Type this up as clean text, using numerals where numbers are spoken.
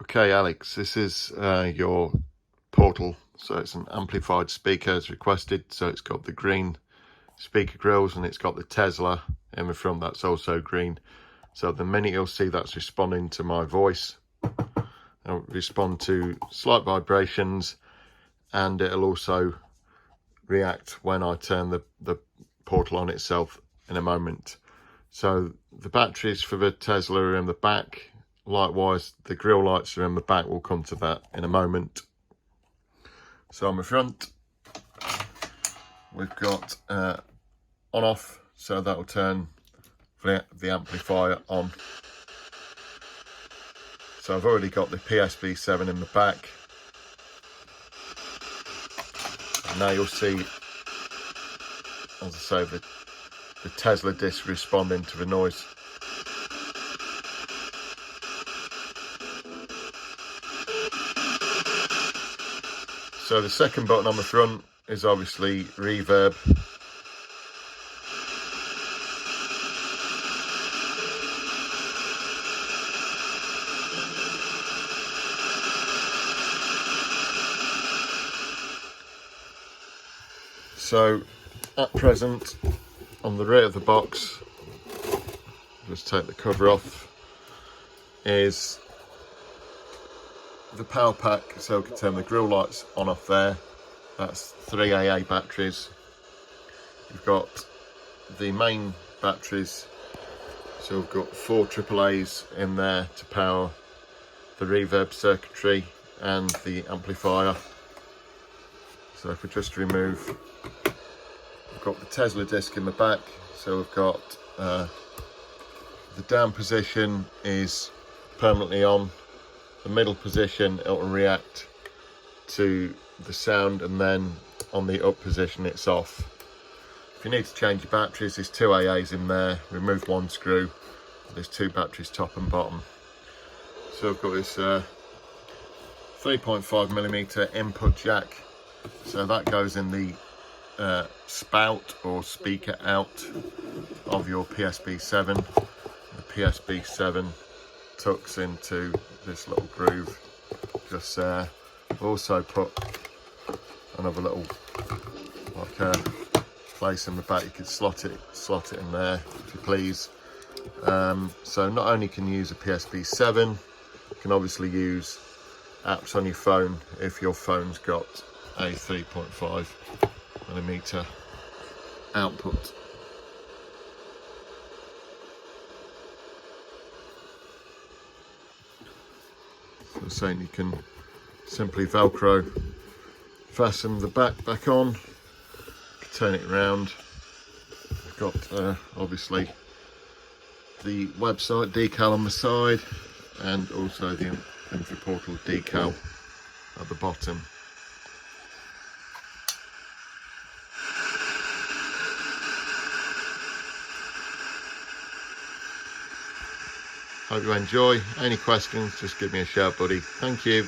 Okay, Alex, this is your portal. So it's an amplified speaker as requested. So it's got the green speaker grills and it's got the Tesla in the front that's also green. So the minute you'll see that's responding to my voice, it'll respond to slight vibrations, and it'll also react when I turn the portal on itself in a moment. So the batteries for the Tesla are in the back. Likewise, the grille lights are in the back. We'll come to that in a moment. So on the front, we've got on off, so that'll turn the amplifier on. So I've already got the psb7 in the back. And now you'll see, as I say, the Tesla disc responding to the noise. So the second button on the front is obviously reverb. So at present, on the rear of the box, just take the cover off, is the power pack, so we can turn the grille lights on off there. That's 3 AA batteries. You've got the main batteries, so we've got 4 AAAs in there to power the reverb circuitry and the amplifier. So if we just remove, we've got the Tesla disc in the back, so we've got the down position is permanently on. The middle position, it will react to the sound, and then on the up position it's off. If you need to change your batteries, there's 2 AAs in there. Remove 1 screw. There's 2 batteries top and bottom. So I've got this 3.5mm input jack. So that goes in the spout or speaker out of your psb7. The psb7 tucks into this little groove just there. I've also put another little place in the back. You could slot it in there if you please. So not only can you use a psb7, you can obviously use apps on your phone if your phone's got a 3.5mm output. So saying you can simply Velcro fasten the back on, turn it around. We've got obviously the website decal on the side, and also the Infraportal decal at the bottom. Hope you enjoy. Any questions, just give me a shout, buddy. Thank you.